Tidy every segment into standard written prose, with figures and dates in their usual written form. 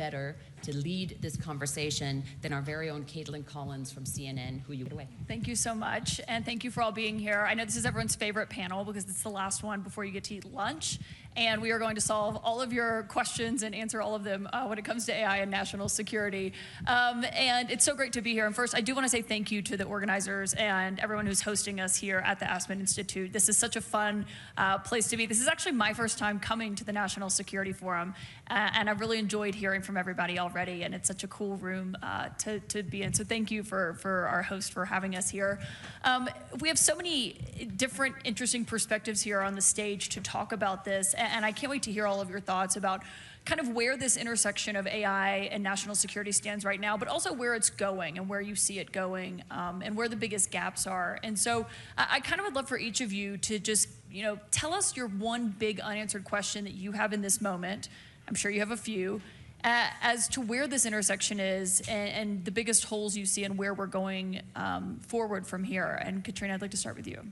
better to lead this conversation than our very own Kaitlan Collins from CNN, who you get away. Thank you so much, and thank you for all being here. I know this is everyone's favorite panel because it's the last one before you get to eat lunch, and we are going to solve all of your questions and answer all of them when it comes to AI and national security. And it's so great to be here. And first, I do want to say thank you to the organizers and everyone who's hosting us here at the Aspen Institute. This is such a fun place to be. This is actually my first time coming to the National Security Forum, and I've really enjoyed hearing from everybody already, and it's such a cool room to be in. So thank you for our host for having us here. We have so many different interesting perspectives here on the stage to talk about this, and I can't wait to hear all of your thoughts about kind of where this intersection of AI and national security stands right now, but also where it's going and where you see it going, and where the biggest gaps are. And so I kind of would love for each of you to just, tell us your one big unanswered question that you have in this moment. I'm sure you have a few, as to where this intersection is and the biggest holes you see and where we're going forward from here. And Katrina, I'd like to start with you.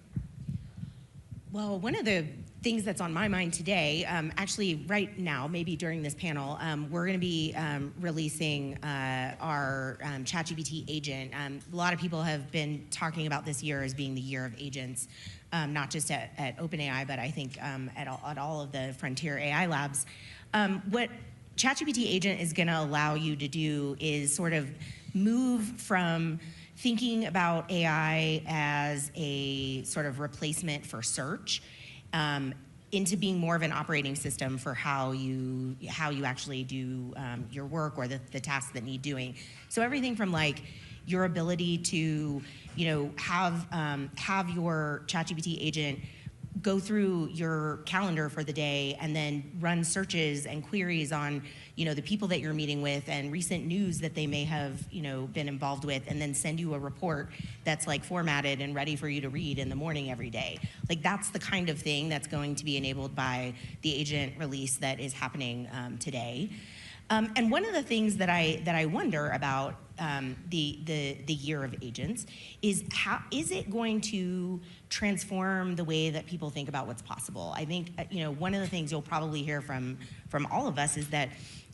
Well, one of the things that's on my mind today, actually right now, maybe during this panel, we're going to be releasing our ChatGPT agent. A lot of people have been talking about this year as being the year of agents, not just at OpenAI, but I think at all of the frontier AI labs. What ChatGPT agent is going to allow you to do is sort of move from thinking about AI as a sort of replacement for search into being more of an operating system for how you actually do your work or the tasks that need doing. So everything from like your ability to have your ChatGPT agent go through your calendar for the day and then run searches and queries on the people that you're meeting with and recent news that they may have been involved with, and then send you a report that's like formatted and ready for you to read in the morning every day. Like that's the kind of thing that's going to be enabled by the agent release that is happening today. And one of the things that I wonder about the year of agents is how is it going to transform the way that people think about what's possible? I think one of the things you'll probably hear from all of us is that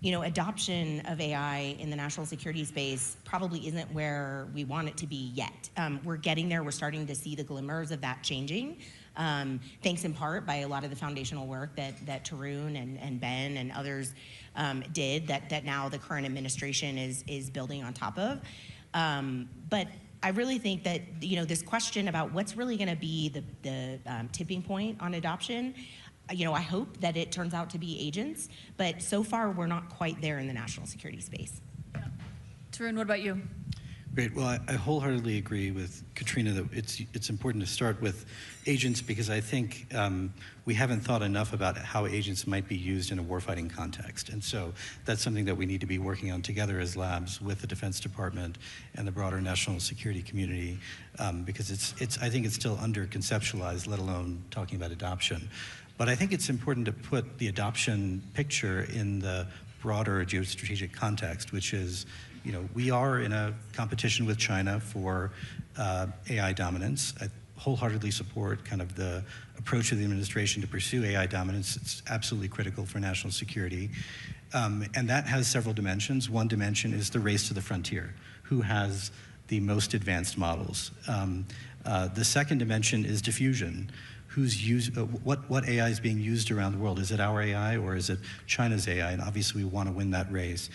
adoption of AI in the national security space probably isn't where we want it to be yet. We're getting there. We're starting to see the glimmers of that changing. Thanks in part by a lot of the foundational work that Tarun and Ben and others did that now the current administration is building on top of. But I really think that this question about what's really going to be the tipping point on adoption, I hope that it turns out to be agents, but so far we're not quite there in the national security space. Yeah. Tarun, what about you? Great. Well, I wholeheartedly agree with Katrina that it's important to start with agents because I think we haven't thought enough about how agents might be used in a warfighting context. And so that's something that we need to be working on together as labs with the Defense Department and the broader national security community because I think it's still under-conceptualized, let alone talking about adoption. But I think it's important to put the adoption picture in the broader geostrategic context, which is, we are in a competition with China for AI dominance. I wholeheartedly support kind of the approach of the administration to pursue AI dominance. It's absolutely critical for national security. And that has several dimensions. One dimension is the race to the frontier. Who has the most advanced models? The second dimension is diffusion. What AI is being used around the world? Is it our AI or is it China's AI? And obviously we want to win that race.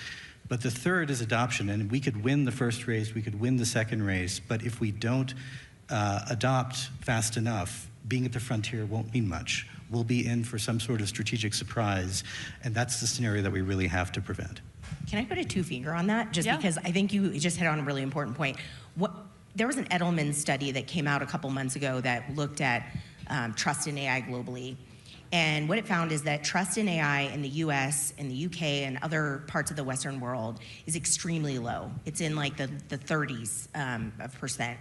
But the third is adoption, and we could win the first race, we could win the second race, but if we don't adopt fast enough, being at the frontier won't mean much. We'll be in for some sort of strategic surprise, and that's the scenario that we really have to prevent. Can I put a two-finger on that? Yeah. Because I think you just hit on a really important point. There was an Edelman study that came out a couple months ago that looked at trust in AI globally. And what it found is that trust in AI in the US, in the UK, and other parts of the Western world is extremely low. It's in like the 30s of percent.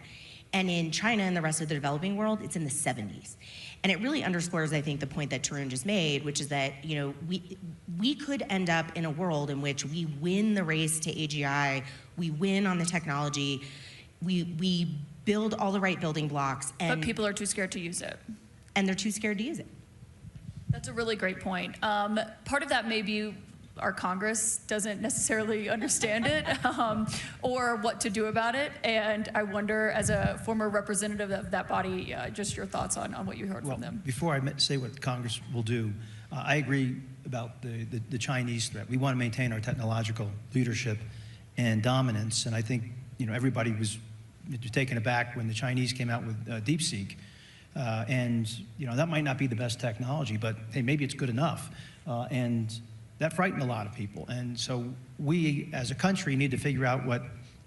And in China and the rest of the developing world, it's in the 70s. And it really underscores, I think, the point that Tarun just made, which is that we could end up in a world in which we win the race to AGI, we win on the technology, we build all the right building blocks, but people are too scared to use it. And they're too scared to use it. That's a really great point. Part of that may be our Congress doesn't necessarily understand it or what to do about it. And I wonder, as a former representative of that body, just your thoughts on what you heard from them. Before I say what Congress will do, I agree about the Chinese threat. We want to maintain our technological leadership and dominance. And I think everybody was taken aback when the Chinese came out with DeepSeek. And that might not be the best technology, but hey, maybe it's good enough. And that frightened a lot of people. And so we, as a country, need to figure out what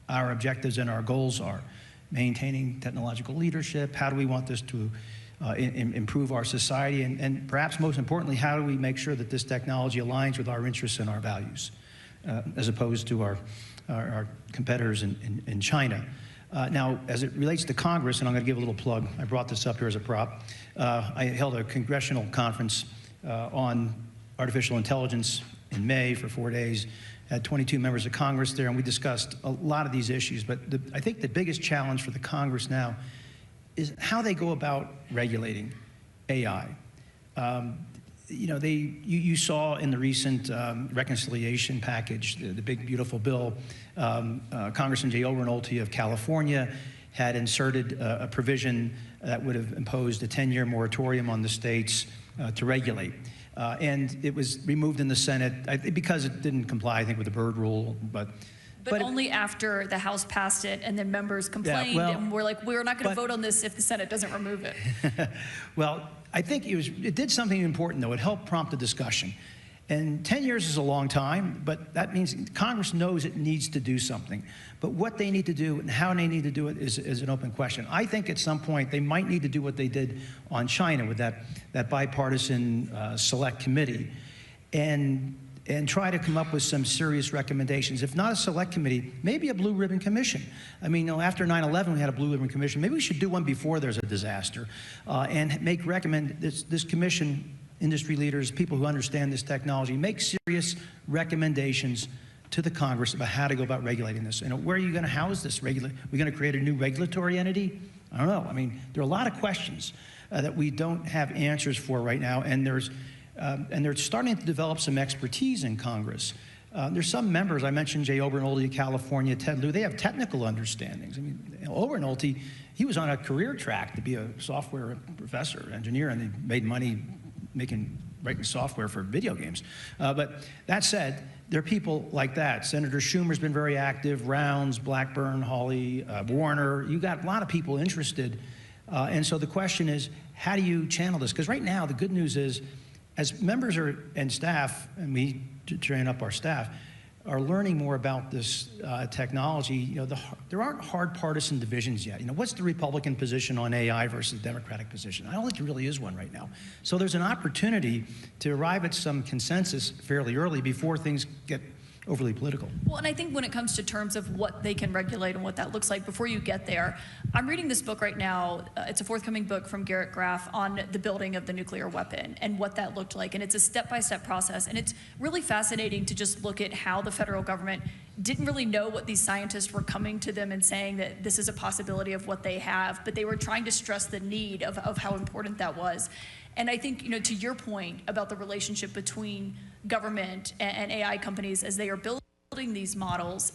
our objectives and our goals are. Maintaining technological leadership, how do we want this to improve our society, and perhaps most importantly, how do we make sure that this technology aligns with our interests and our values, as opposed to our competitors in China. Now, as it relates to Congress, and I'm going to give a little plug, I brought this up here as a prop. I held a congressional conference on artificial intelligence in May for 4 days. Had 22 members of Congress there, and we discussed a lot of these issues. But I think the biggest challenge for the Congress now is how they go about regulating AI. You saw in the recent reconciliation package, the big, beautiful bill, Congressman Jay Obernolte of California had inserted a provision that would have imposed a 10-year moratorium on the states to regulate. And it was removed in the Senate because it didn't comply, I think, with the Byrd rule. But only after the House passed it, and then members complained, and we're like, we're not going to vote on this if the Senate doesn't remove it. Well, I think it did something important, though. It helped prompt a discussion. And 10 years is a long time, but that means Congress knows it needs to do something. But what they need to do and how they need to do it is an open question. I think at some point they might need to do what they did on China with that bipartisan select committee and try to come up with some serious recommendations. If not a select committee, maybe a blue ribbon commission. I mean, after 9/11, we had a blue ribbon commission. Maybe we should do one before there's a disaster and recommend this commission, industry leaders, people who understand this technology, make serious recommendations to the Congress about how to go about regulating this. And where are you going to house this? We're going to create a new regulatory entity? I don't know. I mean, there are a lot of questions that we don't have answers for right now, and they're starting to develop some expertise in Congress. There's some members, I mentioned Jay Obernolte of California, Ted Lieu, they have technical understandings. I mean, Obernolte, he was on a career track to be a software professor, engineer, and he made money writing software for video games. But that said, there are people like that. Senator Schumer's been very active, Rounds, Blackburn, Hawley, Warner. You got a lot of people interested. And so the question is, how do you channel this? Because right now, the good news is, as members and staff, and we train up our staff, are learning more about this technology, there aren't hard partisan divisions yet. What's the Republican position on AI versus the Democratic position? I don't think there really is one right now. So there's an opportunity to arrive at some consensus fairly early before things get overly political. Well, and I think when it comes to terms of what they can regulate and what that looks like before you get there, I'm reading this book right now. It's a forthcoming book from Garrett Graff on the building of the nuclear weapon and what that looked like. And it's a step-by-step process. And it's really fascinating to just look at how the federal government didn't really know what these scientists were coming to them and saying that this is a possibility of what they have, but they were trying to stress the need of how important that was. And I think, to your point about the relationship between government and AI companies as they are building these models,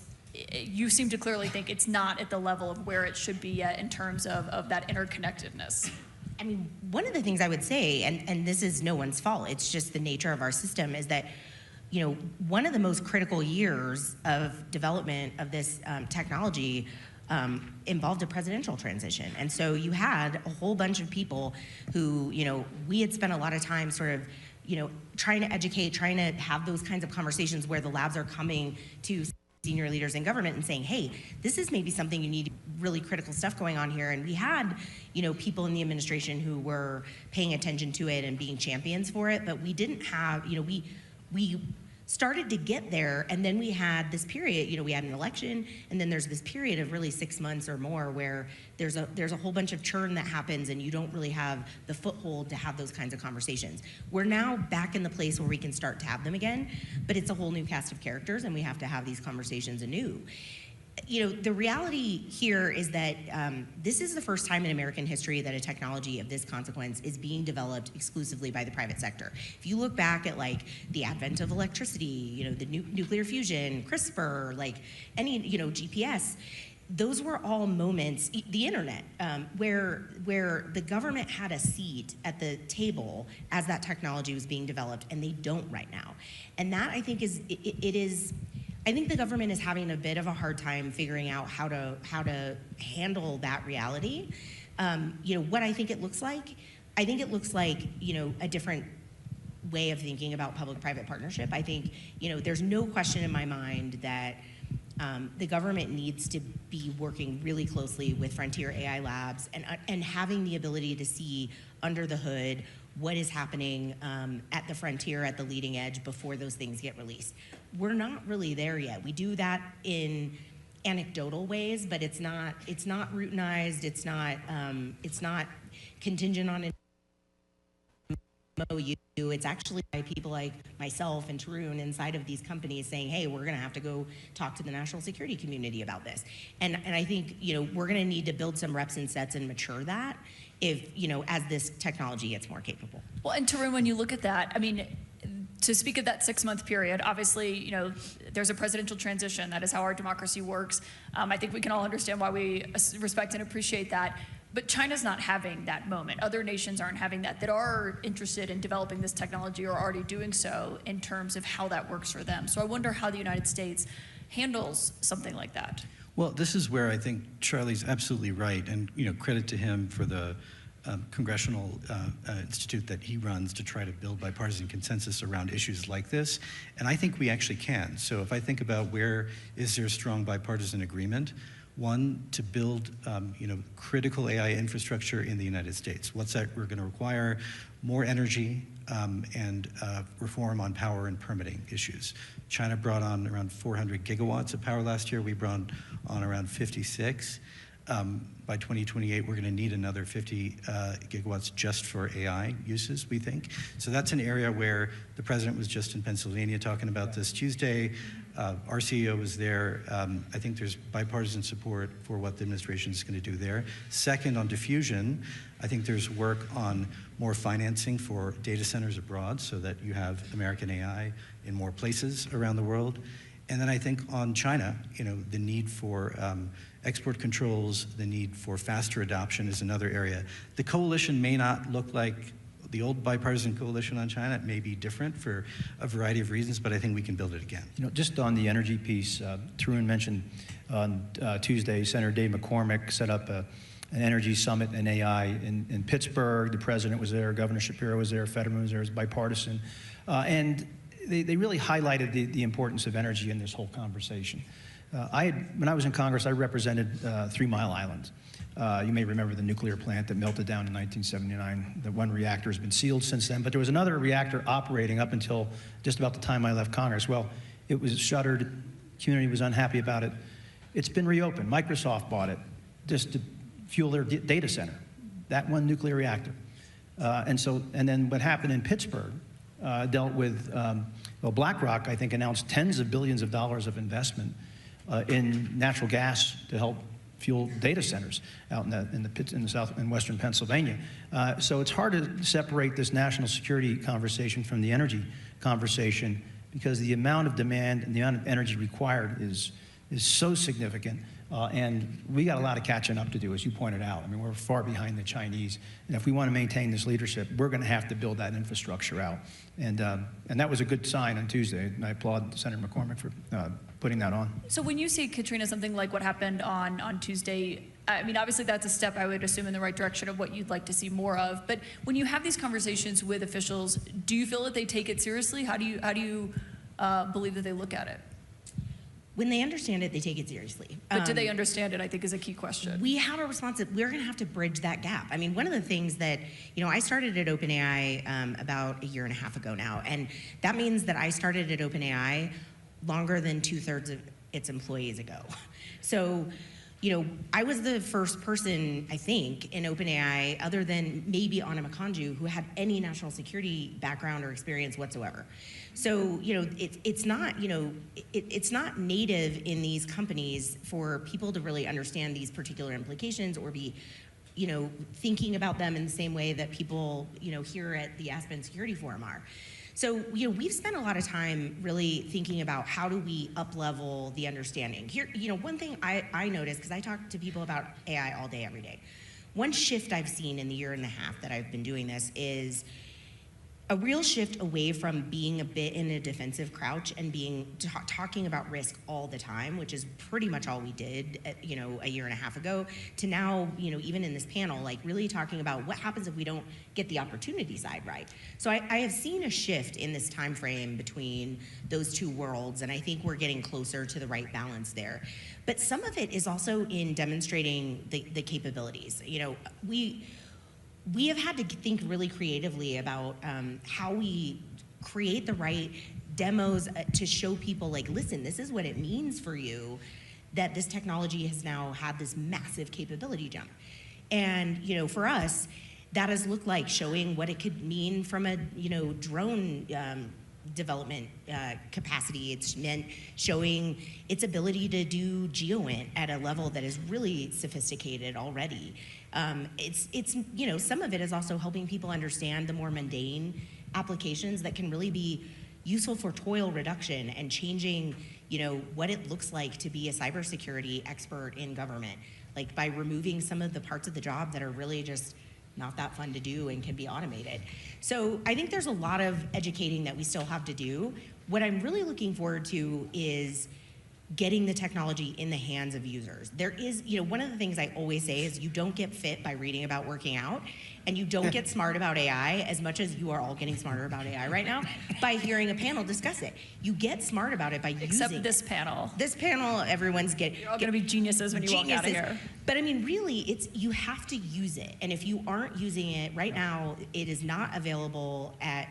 you seem to clearly think it's not at the level of where it should be yet in terms of that interconnectedness. I mean, one of the things I would say, and this is no one's fault, it's just the nature of our system, is that one of the most critical years of development of this technology involved a presidential transition. And so you had a whole bunch of people who, we had spent a lot of time sort of, trying to educate, trying to have those kinds of conversations where the labs are coming to senior leaders in government and saying, hey, this is maybe something you need, really critical stuff going on here. And we had, people in the administration who were paying attention to it and being champions for it, but we didn't have, we started to get there, and then we had this period, we had an election, and then there's this period of really 6 months or more where there's a whole bunch of churn that happens, and you don't really have the foothold to have those kinds of conversations. We're now back in the place where we can start to have them again, but it's a whole new cast of characters, and we have to have these conversations anew. the reality here is that this is the first time in American history that a technology of this consequence is being developed exclusively by the private sector. If you look back at like the advent of electricity, the nuclear fusion, CRISPR, like any, GPS, those were all moments, the internet, where the government had a seat at the table as that technology was being developed, and they don't right now. And that, I think, I think the government is having a bit of a hard time figuring out how to handle that reality. What I think it looks like, a different way of thinking about public-private partnership. I think, there's no question in my mind that the government needs to be working really closely with frontier AI labs and having the ability to see under the hood what is happening at the frontier, at the leading edge, before those things get released. We're not really there yet. We do that in anecdotal ways, but it's not routinized. It's not contingent on an MOU. It's actually by people like myself and Tarun inside of these companies saying, hey, we're gonna have to go talk to the national security community about this. And I think, we're gonna need to build some reps and sets and mature that if, as this technology gets more capable. Well, and Tarun, when you look at that, I mean, to speak of that 6-month period, obviously, there's a presidential transition. That is how our democracy works. I think we can all understand why we respect and appreciate that. But China's not having that moment. Other nations aren't having that are interested in developing this technology or already doing so in terms of how that works for them. So I wonder how the United States handles something like that. Well, this is where I think Charlie's absolutely right, and credit to him for the congressional institute that he runs to try to build bipartisan consensus around issues like this, and I think we actually can. So if I think about where is there strong bipartisan agreement, one, to build critical AI infrastructure in the United States. What's that we're going to require? More energy and reform on power and permitting issues. China brought on around 400 gigawatts of power last year. We brought on around 56. By 2028, we're going to need another 50 gigawatts just for AI uses, we think. So that's an area where the president was just in Pennsylvania talking about this Tuesday. Our CEO was there. I think there's bipartisan support for what the administration is going to do there. Second, on diffusion, I think there's work on more financing for data centers abroad so that you have American AI in more places around the world. And then I think on China, the need for export controls, the need for faster adoption is another area. The coalition may not look like the old bipartisan coalition on China. It may be different for a variety of reasons, but I think we can build it again. Just on the energy piece, Tarun mentioned on Tuesday, Senator Dave McCormick set up an energy summit in AI in Pittsburgh. The president was there, Governor Shapiro was there, Fetterman was there, it was bipartisan. And they really highlighted the importance of energy in this whole conversation. When I was in Congress, I represented 3 Mile Island. You may remember the nuclear plant that melted down in 1979. The one reactor has been sealed since then, but there was another reactor operating up until just about the time I left Congress. Well, it was shuttered. Community was unhappy about it. It's been reopened. Microsoft bought it just to fuel their data center, that one nuclear reactor. And then what happened in Pittsburgh dealt with, BlackRock, I think, announced tens of billions of dollars of investment in natural gas to help fuel data centers out in the south and western Pennsylvania. So it's hard to separate this national security conversation from the energy conversation because the amount of demand and the amount of energy required is so significant. And we got a lot of catching up to do, as you pointed out. I mean, we're far behind the Chinese. And if we want to maintain this leadership, we're going to have to build that infrastructure out. And that was a good sign on Tuesday. And I applaud Senator McCormick for putting that on. So when you see, Katrina, something like what happened on Tuesday, I mean, obviously that's a step, I would assume, in the right direction of what you'd like to see more of. But when you have these conversations with officials, do you feel that they take it seriously? How do you believe that they look at it? When they understand it, they take it seriously. But do they understand it, I think, is a key question. We have a responsibility. We're going to have to bridge that gap. I mean, one of the things that, I started at OpenAI about 1.5 years ago now, and that means that I started at OpenAI longer than 2/3 of its employees ago. So, I was the first person, I think, in OpenAI, other than maybe Anna Makanju, who had any national security background or experience whatsoever. So, it's not, it's not native in these companies for people to really understand these particular implications or be, thinking about them in the same way that people, here at the Aspen Security Forum are. So, we've spent a lot of time really thinking about how do we up-level the understanding. Here, one thing I noticed, because I talk to people about AI all day, every day. One shift I've seen in the year and a half that I've been doing this is a real shift away from being a bit in a defensive crouch and talking about risk all the time, which is pretty much all we did, a year and a half ago, to now, even in this panel, like really talking about what happens if we don't get the opportunity side right. So I have seen a shift in this time frame between those two worlds, and I think we're getting closer to the right balance there. But some of it is also in demonstrating the capabilities. We have had to think really creatively about how we create the right demos to show people, like, listen, this is what it means for you that this technology has now had this massive capability jump. And, for us, that has looked like showing what it could mean from a, drone development capacity. It's meant showing its ability to do GeoInt at a level that is really sophisticated already. It's some of it is also helping people understand the more mundane applications that can really be useful for toil reduction and changing, what it looks like to be a cybersecurity expert in government, like by removing some of the parts of the job that are really just not that fun to do and can be automated. So I think there's a lot of educating that we still have to do. What I'm really looking forward to is getting the technology in the hands of users. There is, one of the things I always say is you don't get fit by reading about working out, and you don't get smart about AI as much as you are all getting smarter about AI right now by hearing a panel discuss it. You get smart about it by using it. Except this panel. This panel, everyone's You're all gonna be geniuses when you walk out of here. But I mean, really, you have to use it. And if you aren't using it right now, it is not available at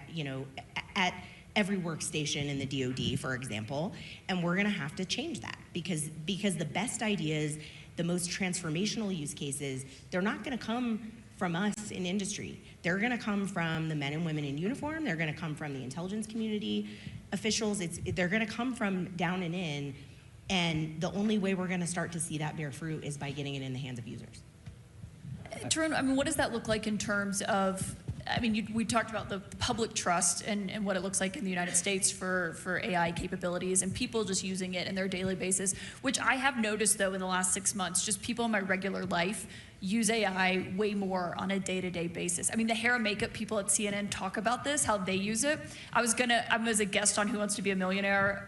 every workstation in the DoD, for example, and we're gonna have to change that because the best ideas, the most transformational use cases, they're not gonna come from us in industry. They're gonna come from the men and women in uniform, they're gonna come from the intelligence community officials, they're gonna come from down and in, and the only way we're gonna start to see that bear fruit is by getting it in the hands of users. Tarun, what does that look like in terms of, we talked about the public trust and what it looks like in the United States for AI capabilities and people just using it in their daily basis, which I have noticed, though, in the last 6 months, just people in my regular life use AI way more on a day-to-day basis. The hair and makeup people at CNN talk about this, how they use it. I was a guest on Who Wants to Be a Millionaire.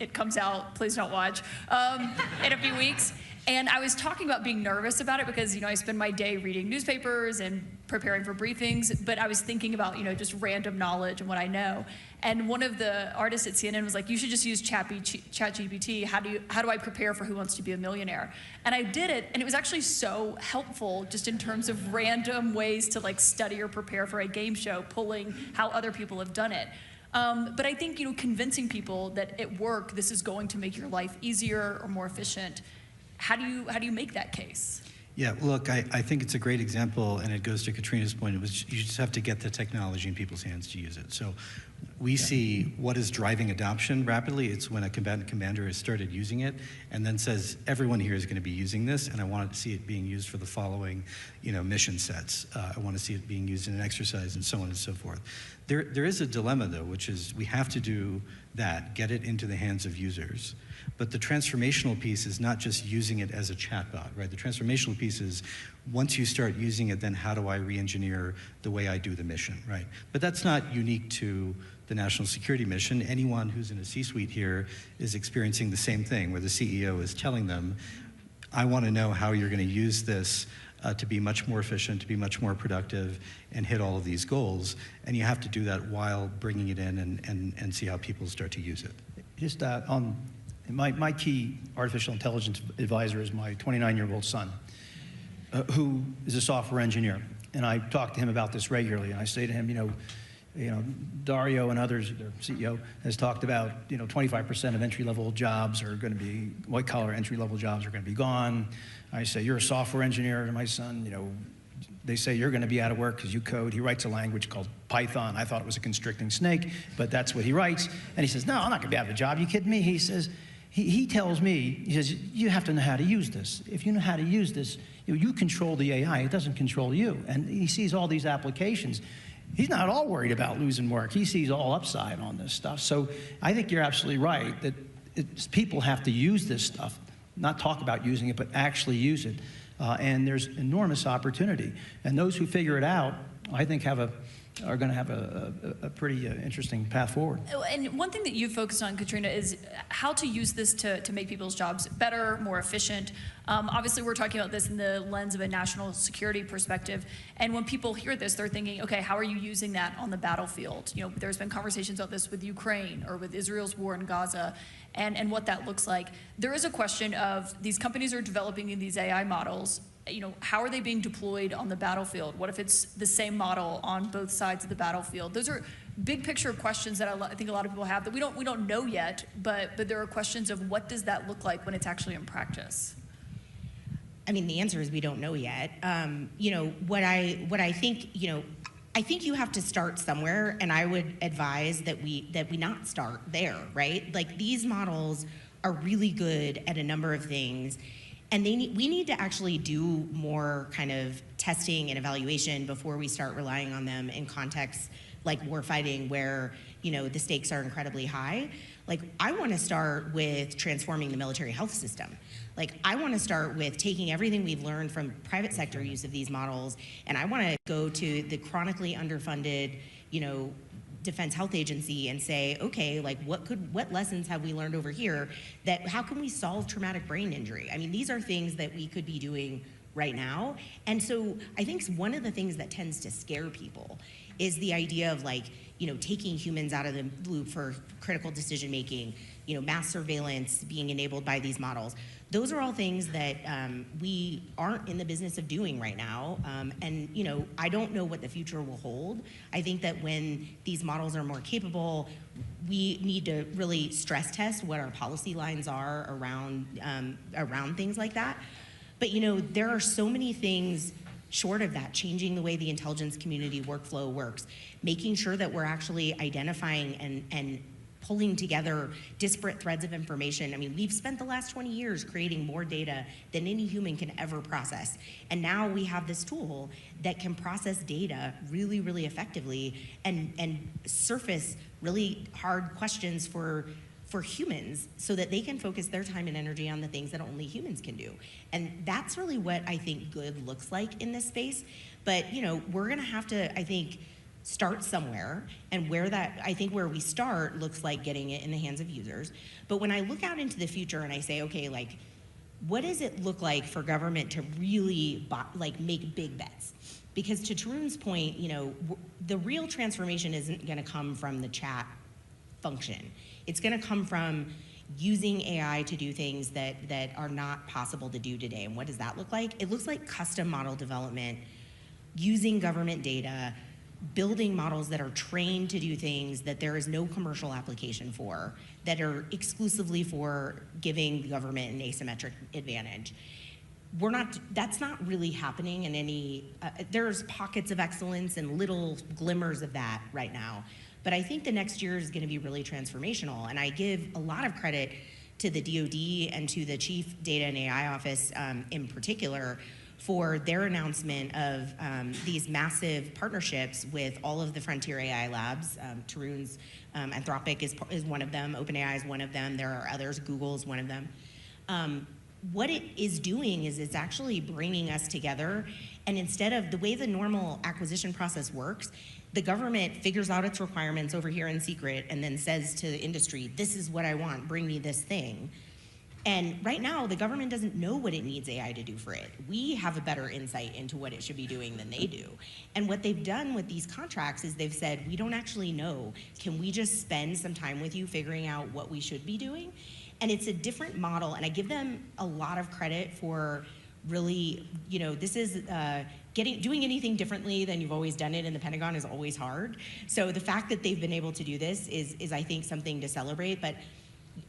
It comes out, please don't watch, in a few weeks. And I was talking about being nervous about it because, I spend my day reading newspapers and preparing for briefings, but I was thinking about, just random knowledge and what I know. And one of the artists at CNN was like, you should just use ChatGPT. How do I prepare for Who Wants to Be a Millionaire? And I did it, and it was actually so helpful just in terms of random ways to study or prepare for a game show, pulling how other people have done it. But I think, convincing people that at work, this is going to make your life easier or more efficient. How do you make that case? Yeah, look, I think it's a great example, and it goes to Katrina's point. You just have to get the technology in people's hands to use it. So we see what is driving adoption rapidly. It's when a combatant commander has started using it and then says, everyone here is going to be using this, and I want to see it being used for the following mission sets. I want to see it being used in an exercise and so on and so forth. There is a dilemma, though, which is we have to do that, get it into the hands of users. But the transformational piece is not just using it as a chatbot, right? The transformational piece is once you start using it, then how do I re-engineer the way I do the mission, right? But that's not unique to the national security mission. Anyone who's in a C-suite here is experiencing the same thing, where the CEO is telling them, I want to know how you're going to use this to be much more efficient, to be much more productive, and hit all of these goals. And you have to do that while bringing it in and see how people start to use it. Just my key artificial intelligence advisor is my 29-year-old son, who is a software engineer. And I talk to him about this regularly. And I say to him, Dario and others, their CEO, has talked about, 25% of entry-level jobs are going to be, white-collar entry-level jobs are going to be gone. I say, you're a software engineer to my son, they say you're going to be out of work because you code. He writes a language called Python. I thought it was a constricting snake, but that's what he writes. And he says, no, I'm not going to be out of a job. You kidding me? He says, he tells me, he says, you have to know how to use this. If you know how to use this, you control the AI. It doesn't control you. And he sees all these applications. He's not all worried about losing work. He sees all upside on this stuff. So I think you're absolutely right that people have to use this stuff, not talk about using it, but actually use it. And there's enormous opportunity. And those who figure it out, I think, are going to have a pretty interesting path forward. And one thing that you focus on, Katrina, is how to use this to make people's jobs better, more efficient. Obviously, we're talking about this in the lens of a national security perspective. And when people hear this, they're thinking, okay, how are you using that on the battlefield? There's been conversations about this with Ukraine or with Israel's war in Gaza and what that looks like. There is a question of these companies are developing these AI models. How are they being deployed on the battlefield? What if it's the same model on both sides of the battlefield? Those are big picture questions that I think a lot of people have that we don't know yet, but there are questions of what does that look like when it's actually in practice? I mean, the answer is we don't know yet. What I think, I think you have to start somewhere, and I would advise that we not start there, right? Like, these models are really good at a number of things, and we need to actually do more kind of testing and evaluation before we start relying on them in contexts like warfighting, where the stakes are incredibly high. Like, I want to start with transforming the military health system. Like, I want to start with taking everything we've learned from private sector use of these models, and I want to go to the chronically underfunded, Defense Health Agency and say, okay, like, what lessons have we learned over here how can we solve traumatic brain injury? I mean, these are things that we could be doing right now. And so I think one of the things that tends to scare people is the idea of, like, taking humans out of the loop for critical decision making, mass surveillance being enabled by these models. Those are all things that we aren't in the business of doing right now. And I don't know what the future will hold. I think that when these models are more capable, we need to really stress test what our policy lines are around things like that. But there are so many things short of that, changing the way the intelligence community workflow works, making sure that we're actually identifying and pulling together disparate threads of information. I mean, we've spent the last 20 years creating more data than any human can ever process. And now we have this tool that can process data really, really effectively and surface really hard questions for humans so that they can focus their time and energy on the things that only humans can do. And that's really what I think good looks like in this space. But we're gonna have to, I think, start somewhere, and where we start looks like getting it in the hands of users. But when I look out into the future and I say, okay, like, what does it look like for government to really make big bets? Because to Tarun's point, the real transformation isn't gonna come from the chat function. It's gonna come from using AI to do things that are not possible to do today. And what does that look like? It looks like custom model development, using government data, building models that are trained to do things that there is no commercial application for, that are exclusively for giving the government an asymmetric advantage. That's not really happening in any, there's pockets of excellence and little glimmers of that right now. But I think the next year is gonna be really transformational. And I give a lot of credit to the DoD and to the Chief Data and AI Office in particular for their announcement of these massive partnerships with all of the frontier AI labs. Tarun's Anthropic is one of them, OpenAI is one of them, there are others, Google is one of them. What it is doing is it's actually bringing us together, and instead of the way the normal acquisition process works, the government figures out its requirements over here in secret and then says to the industry, this is what I want, bring me this thing. And right now, the government doesn't know what it needs AI to do for it. We have a better insight into what it should be doing than they do. And what they've done with these contracts is they've said, we don't actually know. Can we just spend some time with you figuring out what we should be doing? And it's a different model, and I give them a lot of credit for really, this is doing anything differently than you've always done it in the Pentagon is always hard. So the fact that they've been able to do this is I think, something to celebrate. But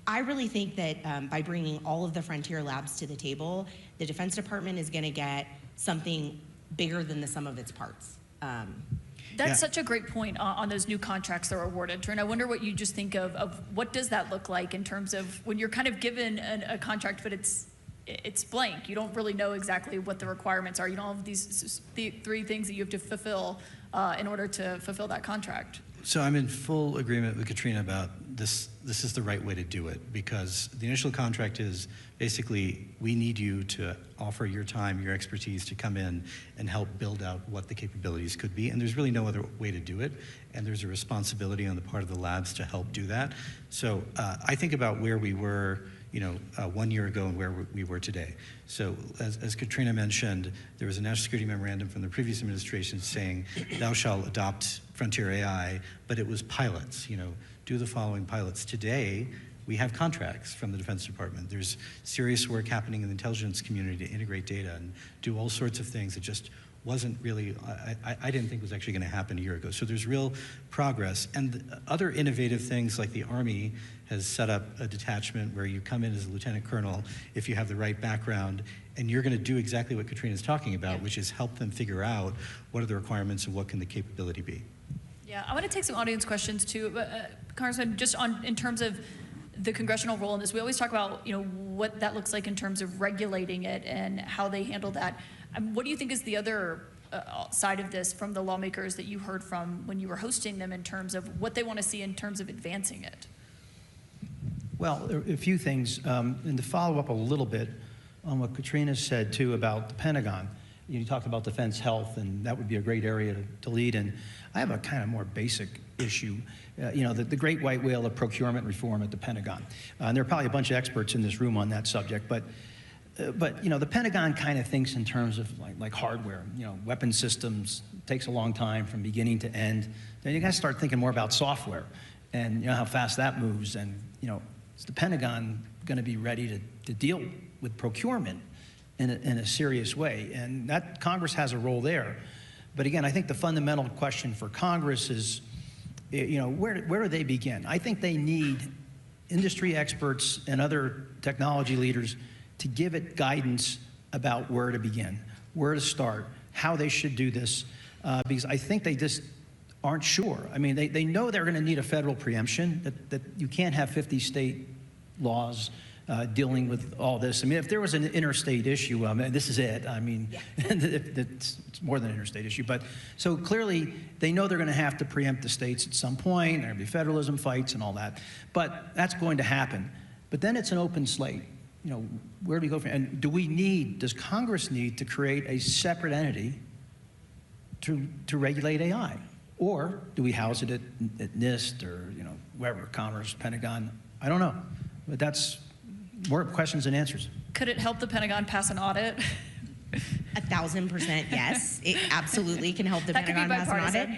I really think that by bringing all of the frontier labs to the table, the Defense Department is going to get something bigger than the sum of its parts. That's such a great point on those new contracts that are awarded. Tarun, I wonder what you just think of what does that look like in terms of when you're kind of given a contract, but it's blank. You don't really know exactly what the requirements are. You don't have these three things that you have to fulfill in order to fulfill that contract. So I'm in full agreement with Katrina about this. This is the right way to do it, because the initial contract is basically, we need you to offer your time, your expertise to come in and help build out what the capabilities could be. And there's really no other way to do it. And there's a responsibility on the part of the labs to help do that. So I think about where we were 1 year ago and where we were today. So as Katrina mentioned, there was a national security memorandum from the previous administration saying, thou shalt adopt frontier AI, but it was pilots, do the following pilots. Today, we have contracts from the Defense Department. There's serious work happening in the intelligence community to integrate data and do all sorts of things that just wasn't really, I didn't think was actually going to happen a year ago. So there's real progress. And other innovative things, like the Army has set up a detachment where you come in as a lieutenant colonel if you have the right background, and you're going to do exactly what Katrina's talking about, which is help them figure out what are the requirements and what can the capability be. Yeah, I want to take some audience questions too. Congressman, just in terms of the congressional role in this, we always talk about what that looks like in terms of regulating it and how they handle that. What do you think is the other side of this from the lawmakers that you heard from when you were hosting them in terms of what they want to see in terms of advancing it? Well, there are a few things, and to follow up a little bit on what Katrina said too about the Pentagon. You talked about defense health, and that would be a great area to lead in. I have a kind of more basic issue. The great white whale of procurement reform at the Pentagon. And there are probably a bunch of experts in this room on that subject, but the Pentagon kind of thinks in terms of like hardware. Weapon systems takes a long time from beginning to end. Then you got to start thinking more about software, and how fast that moves. And is the Pentagon going to be ready to deal with procurement in a serious way? And that Congress has a role there. But again, I think the fundamental question for Congress is, where do they begin? I think they need industry experts and other technology leaders to give it guidance about where to begin, where to start, how they should do this, because I think they just aren't sure. I mean, they know they're going to need a federal preemption, that you can't have 50 state laws dealing with all this. I mean, if there was an interstate issue, this is it. I mean, it's more than an interstate issue. But so clearly, they know they're going to have to preempt the states at some point. There will be federalism fights and all that. But that's going to happen. But then it's an open slate. Where do we go from? And does Congress need to create a separate entity to regulate AI? Or do we house it at NIST or, wherever, Commerce, Pentagon? I don't know. But that's more questions than answers. Could it help the Pentagon pass an audit? 1,000% yes. It absolutely can help the Pentagon pass an audit.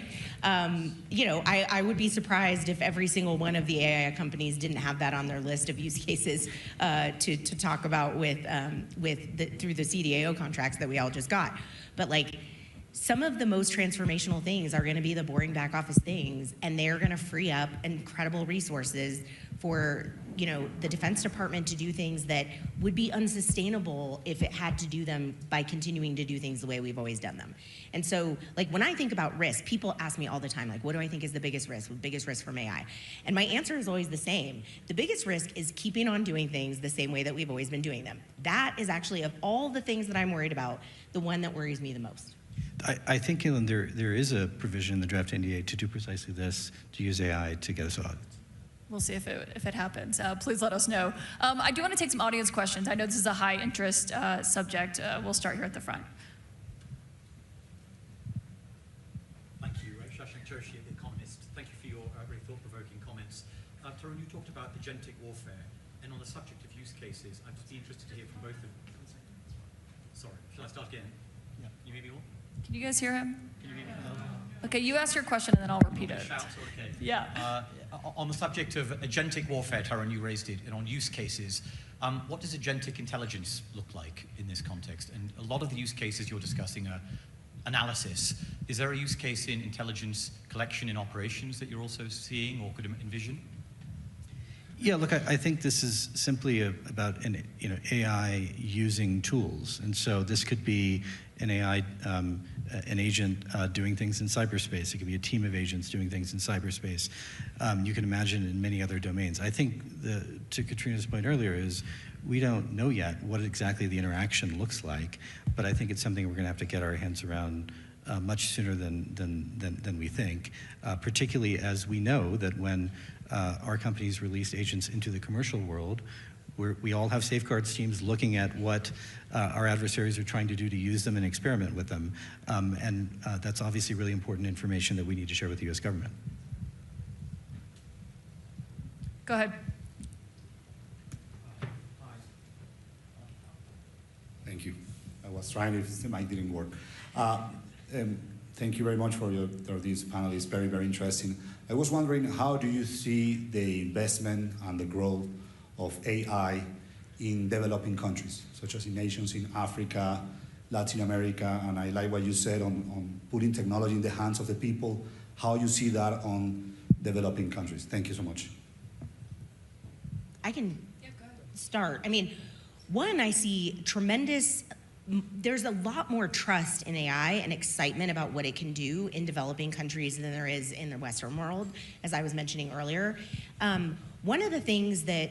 I would be surprised if every single one of the AI companies didn't have that on their list of use cases to talk about through the CDAO contracts that we all just got. But some of the most transformational things are going to be the boring back office things, and they're going to free up incredible resources for the Defense Department to do things that would be unsustainable if it had to do them by continuing to do things the way we've always done them. And so, when I think about risk, people ask me all the time, what do I think is the biggest risk from AI? And my answer is always the same. The biggest risk is keeping on doing things the same way that we've always been doing them. That is actually, of all the things that I'm worried about, the one that worries me the most. I think, there is a provision in the draft NDA to do precisely this, to use AI to get us audits. We'll see if it happens. Please let us know. I do want to take some audience questions. I know this is a high interest subject. We'll start here at the front. Thank you. Shashank Joshi, The Economist. Thank you for your very thought-provoking comments. Tarun, you talked about agentic warfare, and on the subject of use cases, I'd just be interested to hear from both of you. Sorry, shall I start again? Yeah. Can you hear me all? Can you guys hear him? Can you hear me? Okay, you ask your question and then I'll repeat it. Shout, okay. Yeah. On the subject of agentic warfare, Tarun, you raised it, and on use cases, what does agentic intelligence look like in this context? And a lot of the use cases you're discussing are analysis. Is there a use case in intelligence collection in operations that you're also seeing or could envision? Yeah, look, I think this is simply about AI using tools, and so this could be an AI, an agent doing things in cyberspace. It could be a team of agents doing things in cyberspace. You can imagine in many other domains. I think to Katrina's point earlier is we don't know yet what exactly the interaction looks like, but I think it's something we're going to have to get our hands around much sooner than we think, particularly as we know that when our companies release agents into the commercial world, we all have safeguards teams looking at what our adversaries are trying to do to use them and experiment with them. And that's obviously really important information that we need to share with the US government. Go ahead. Thank you. I was trying, if the mic didn't work. Thank you very much for this panel. It's very, very interesting. I was wondering, how do you see the investment and the growth of AI in developing countries, such as in nations in Africa, Latin America, and I like what you said on putting technology in the hands of the people, how you see that on developing countries. Thank you so much. I can start. I mean, one, I see there's a lot more trust in AI and excitement about what it can do in developing countries than there is in the Western world, as I was mentioning earlier. One of the things that,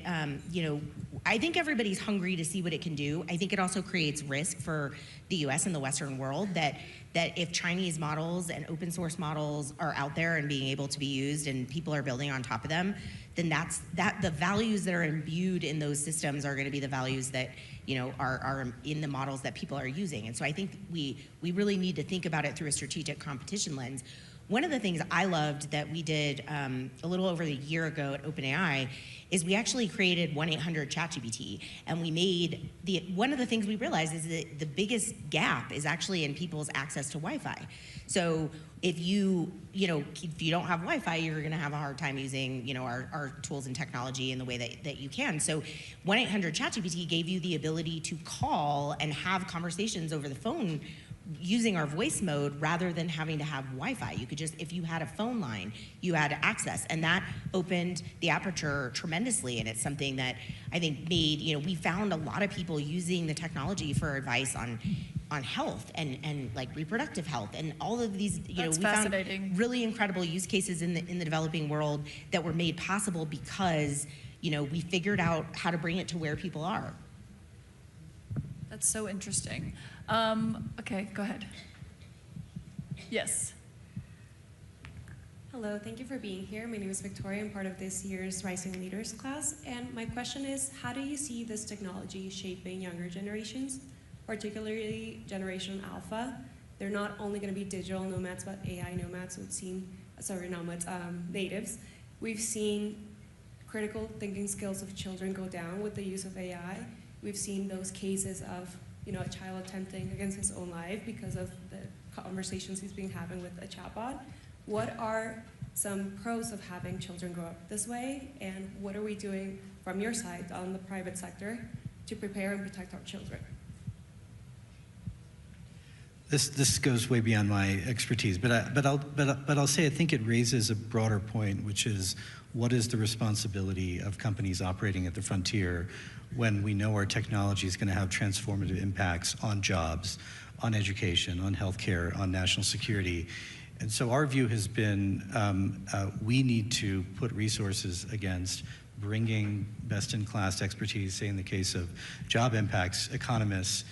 I think everybody's hungry to see what it can do. I think it also creates risk for the US and the Western world that if Chinese models and open source models are out there and being able to be used and people are building on top of them, then the values that are imbued in those systems are going to be the values that are in the models that people are using. And so I think we really need to think about it through a strategic competition lens. One of the things I loved that we did a little over a year ago at OpenAI is we actually created 1-800-ChatGPT, and we made one of the things we realized is that the biggest gap is actually in people's access to Wi-Fi. So if you don't have Wi-Fi, you're going to have a hard time using our tools and technology in the way that you can. So 1-800-ChatGPT gave you the ability to call and have conversations over the phone using our voice mode rather than having to have Wi-Fi. You could just, if you had a phone line, you had access, and that opened the aperture tremendously. And it's something that I think made, we found a lot of people using the technology for advice on health and like reproductive health and all of these, That's we fascinating. found really incredible use cases in the developing world that were made possible because, we figured out how to bring it to where people are. That's so interesting. Okay, go ahead. Yes. Hello, thank you for being here. My name is Victoria. I'm part of this year's Rising Leaders class. And my question is, how do you see this technology shaping younger generations, particularly Generation Alpha? They're not only going to be digital nomads, but AI nomads. Natives. We've seen critical thinking skills of children go down with the use of AI. We've seen those cases of a child attempting against his own life because of the conversations he's been having with a chatbot. What are some pros of having children grow up this way, and what are we doing from your side on the private sector to prepare and protect our children? This goes way beyond my expertise, but I'll say I think it raises a broader point, which is what is the responsibility of companies operating at the frontier when we know our technology is going to have transformative impacts on jobs, on education, on healthcare, on national security. And so our view has been we need to put resources against bringing best-in-class expertise, say in the case of job impacts, economists,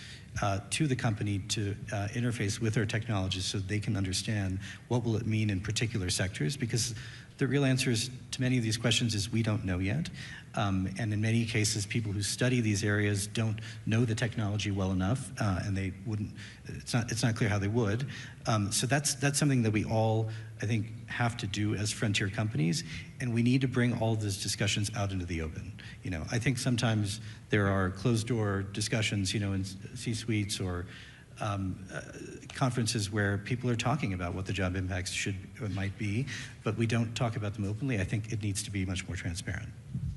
to the company to interface with our technologists so they can understand what will it mean in particular sectors, because the real answers to many of these questions is we don't know yet. And in many cases, people who study these areas don't know the technology well enough, and they wouldn't, it's not clear how they would. So that's something that we all, I think, have to do as frontier companies, and we need to bring all those discussions out into the open. I think sometimes there are closed-door discussions, in C-suites or conferences where people are talking about what the job impacts might be, but we don't talk about them openly. I think it needs to be much more transparent.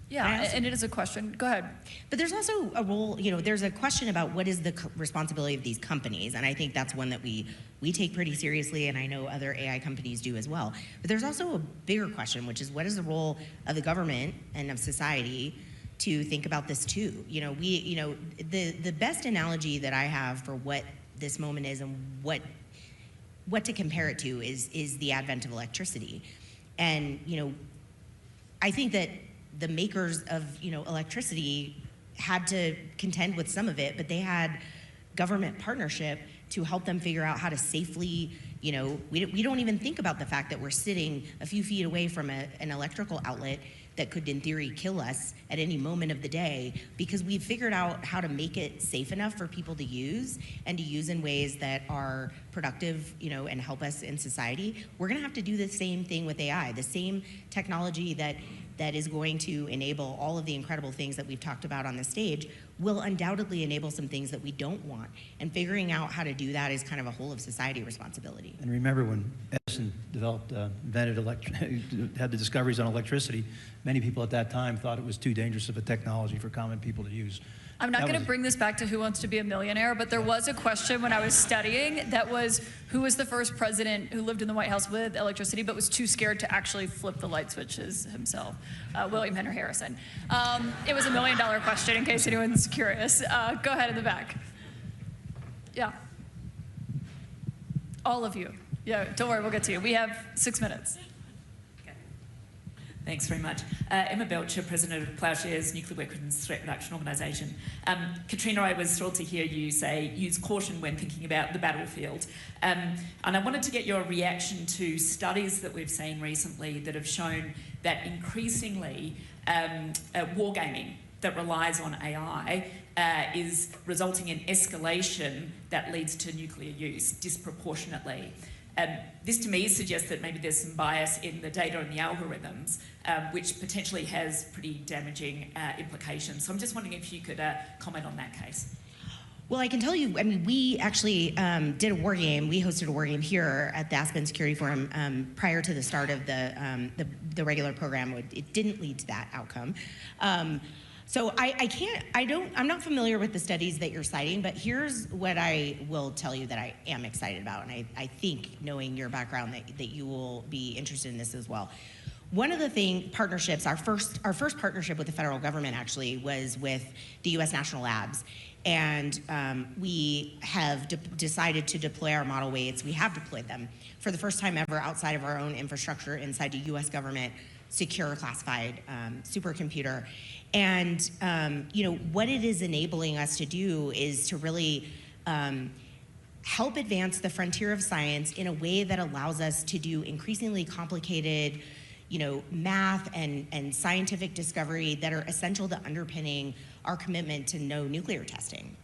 Yeah, and it is a question. Go ahead. But there's also a role, there's a question about what is the responsibility of these companies, and I think that's one that we take pretty seriously, and I know other AI companies do as well. But there's also a bigger question, which is what is the role of the government and of society to think about this too? The best analogy that I have for what this moment is and what to compare it to is the advent of electricity. And, I think that the makers of, electricity had to contend with some of it, but they had government partnership to help them figure out how to safely, we don't even think about the fact that we're sitting a few feet away from an electrical outlet that could, in theory, kill us at any moment of the day, because we've figured out how to make it safe enough for people to use, and to use in ways that are productive, and help us in society. We're gonna have to do the same thing with AI, the same technology that is going to enable all of the incredible things that we've talked about on the stage will undoubtedly enable some things that we don't want. And figuring out how to do that is kind of a whole of society responsibility. And remember when Edison had the discoveries on electricity, many people at that time thought it was too dangerous of a technology for common people to use. I'm not going to bring this back to Who Wants to Be a Millionaire, but there was a question when I was studying that was, who was the first president who lived in the White House with electricity but was too scared to actually flip the light switches himself? William Henry Harrison. It was $1 million question in case anyone's curious. Go ahead in the back. Yeah. All of you. Yeah, don't worry, we'll get to you. We have 6 minutes. Thanks very much. Emma Belcher, President of Ploughshares Nuclear Weapons Threat Reduction Organisation. Katrina, I was thrilled to hear you say use caution when thinking about the battlefield. And I wanted to get your reaction to studies that we've seen recently that have shown that increasingly wargaming that relies on AI is resulting in escalation that leads to nuclear use disproportionately. This to me suggests that maybe there's some bias in the data and the algorithms, which potentially has pretty damaging implications. So I'm just wondering if you could comment on that case. Well, I can tell you, we actually did a war game. We hosted a war game here at the Aspen Security Forum prior to the start of the regular program. It didn't lead to that outcome. So I'm not familiar with the studies that you're citing, but here's what I will tell you that I am excited about, and I think, knowing your background, that you will be interested in this as well. One of the partnerships, our first partnership with the federal government actually was with the U.S. National Labs, and we have decided to deploy our model weights. We have deployed them for the first time ever outside of our own infrastructure inside a U.S. government secure classified supercomputer. And what it is enabling us to do is to really help advance the frontier of science in a way that allows us to do increasingly complicated math and scientific discovery that are essential to underpinning our commitment to no nuclear testing.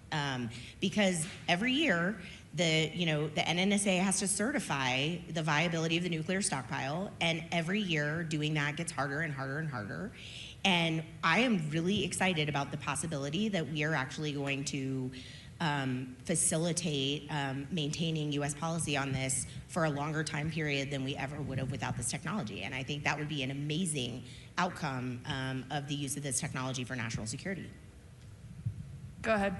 Because every year, the NNSA has to certify the viability of the nuclear stockpile, and every year doing that gets harder and harder and harder. And I am really excited about the possibility that we are actually going to facilitate maintaining U.S. policy on this for a longer time period than we ever would have without this technology. And I think that would be an amazing outcome of the use of this technology for national security. Go ahead.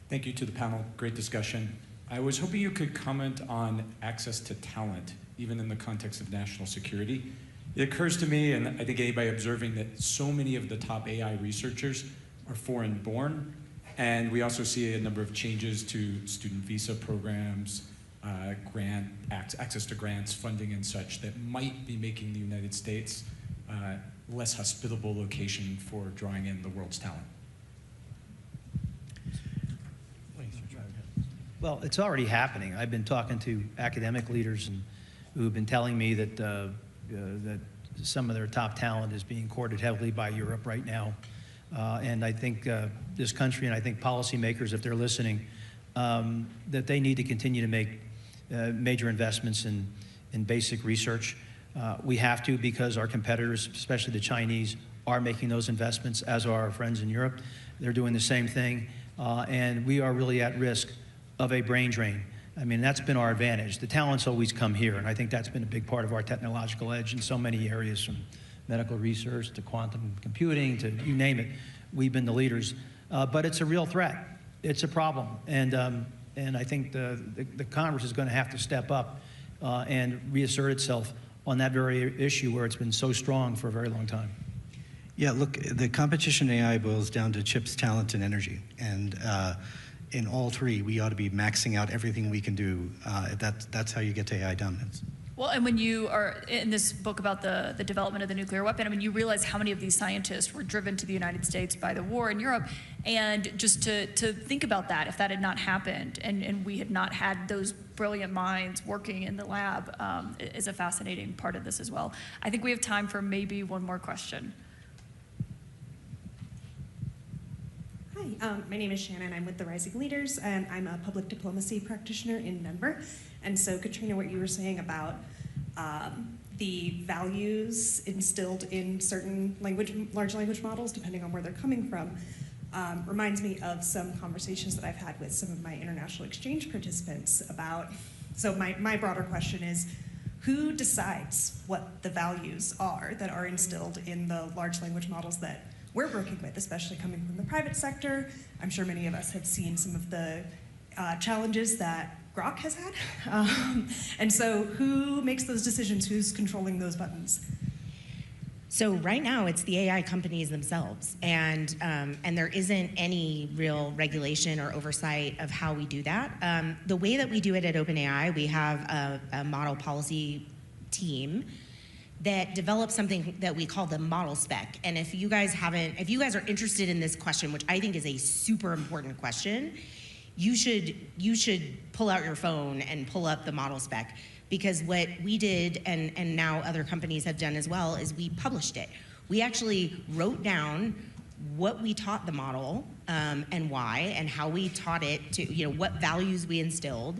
Thank you to the panel. Great discussion. I was hoping you could comment on access to talent, even in the context of national security. It occurs to me, and I think anybody observing, that so many of the top AI researchers are foreign-born, and we also see a number of changes to student visa programs, access to grants, funding, and such that might be making the United States less hospitable location for drawing in the world's talent. Well, it's already happening. I've been talking to academic leaders who have been telling me that that some of their top talent is being courted heavily by Europe right now. And I think this country, and I think policymakers, if they're listening, that they need to continue to make major investments in basic research. We have to, because our competitors, especially the Chinese, are making those investments, as are our friends in Europe. They're doing the same thing. And we are really at risk of a brain drain. I mean, that's been our advantage. The talents always come here, and I think that's been a big part of our technological edge in so many areas, from medical research to quantum computing to you name it. We've been the leaders. But it's a real threat. It's a problem. And I think the Congress is going to have to step up and reassert itself on that very issue where it's been so strong for a very long time. Yeah, look, the competition in AI boils down to chips, talent, and energy. And in all three, we ought to be maxing out everything we can do. That's how you get to AI dominance. Well, and when you are in this book about the development of the nuclear weapon, I mean, you realize how many of these scientists were driven to the United States by the war in Europe. And just to think about that, if that had not happened and we had not had those brilliant minds working in the lab, is a fascinating part of this as well. I think we have time for maybe one more question. Hi, my name is Shannon. I'm with the Rising Leaders, and I'm a public diplomacy practitioner in Denver. And so, Katrina, what you were saying about the values instilled in certain large language models, depending on where they're coming from, reminds me of some conversations that I've had with some of my international exchange participants about, so my broader question is, who decides what the values are that are instilled in the large language models that we're working with, especially coming from the private sector? I'm sure many of us have seen some of the challenges that Grok has had. And so who makes those decisions? Who's controlling those buttons? So right now, it's the AI companies themselves, and there isn't any real regulation or oversight of how we do that. The way that we do it at OpenAI, we have a model policy team that develops something that we call the model spec. And if you guys are interested in this question, which I think is a super important question, you should pull out your phone and pull up the model spec, because what we did, and now other companies have done as well, is we published it. We actually wrote down what we taught the model and why, and how we taught it to, what values we instilled,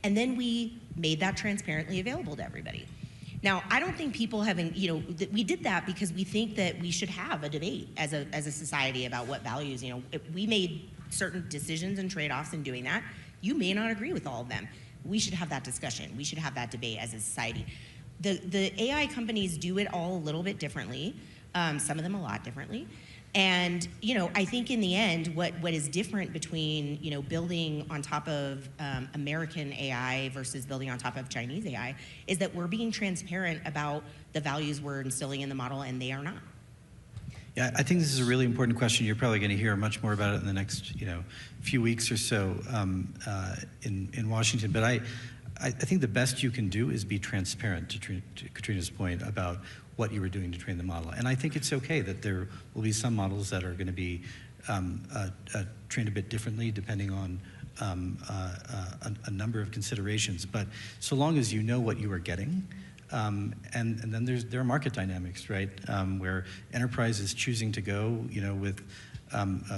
and then we made that transparently available to everybody. Now, I don't think people haven't, we did that because we think that we should have a debate as a society about what values, we made certain decisions and trade-offs in doing that. You may not agree with all of them. We should have that discussion. We should have that debate as a society. The AI companies do it all a little bit differently, some of them a lot differently. And I think in the end, what is different between building on top of American AI versus building on top of Chinese AI is that we're being transparent about the values we're instilling in the model, and they are not. Yeah, I think this is a really important question. You're probably going to hear much more about it in the next few weeks or so in Washington. But I think the best you can do is be transparent, to Katrina's point, about what you were doing to train the model. And I think it's okay that there will be some models that are going to be trained a bit differently depending on a number of considerations. But so long as you know what you are getting, and then there are market dynamics, right, where enterprise is choosing to go, with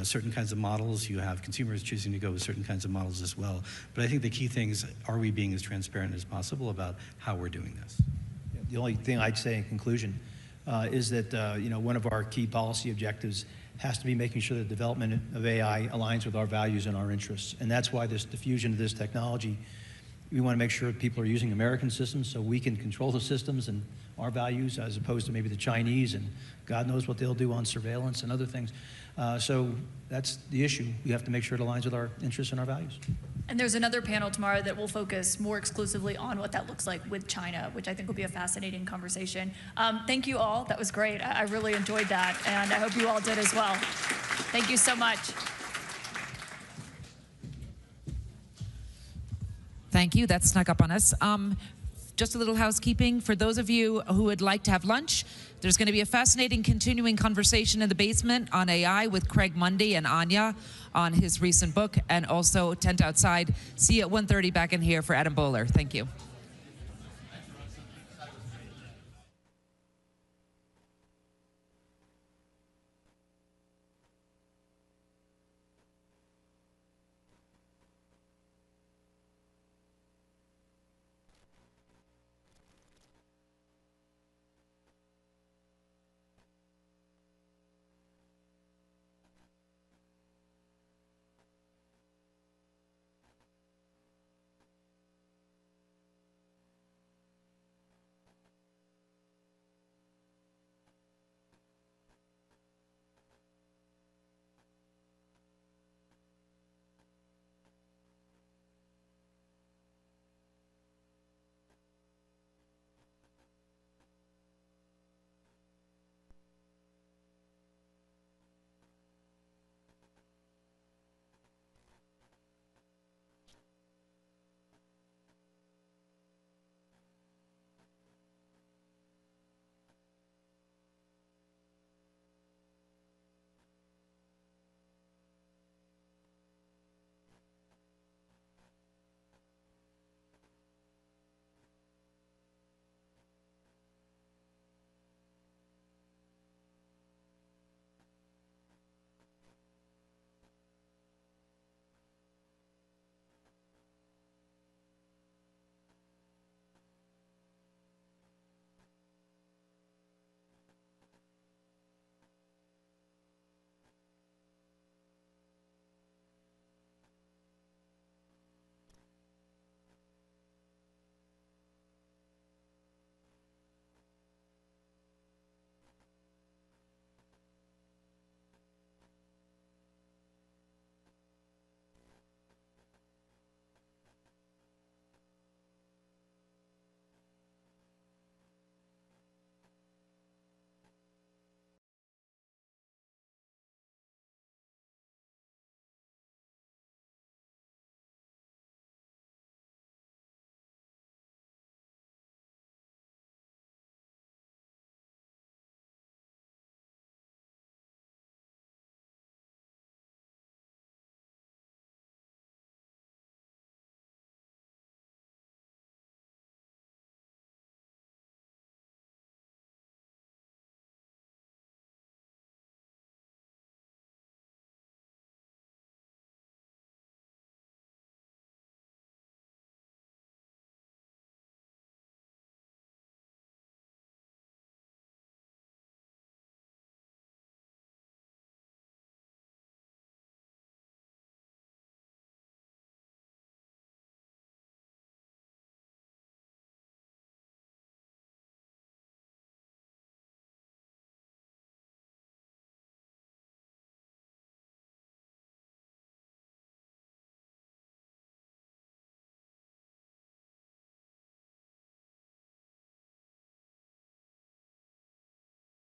certain kinds of models. You have consumers choosing to go with certain kinds of models as well. But I think the key thing is, are we being as transparent as possible about how we're doing this? The only thing I'd say in conclusion is that one of our key policy objectives has to be making sure that development of AI aligns with our values and our interests. And that's why this diffusion of this technology, we want to make sure people are using American systems so we can control the systems and our values, as opposed to maybe the Chinese, and God knows what they'll do on surveillance and other things. So that's the issue. We have to make sure it aligns with our interests and our values. And there's another panel tomorrow that will focus more exclusively on what that looks like with China, which I think will be a fascinating conversation. Thank you all. That was great. I really enjoyed that, and I hope you all did as well. Thank you so much. Thank you. That snuck up on us. Just a little housekeeping. For those of you who would like to have lunch, there's going to be a fascinating continuing conversation in the basement on AI with Craig Mundy and Anya on his recent book, and also Tent Outside. See you at 1:30 back in here for Adam Bowler. Thank you.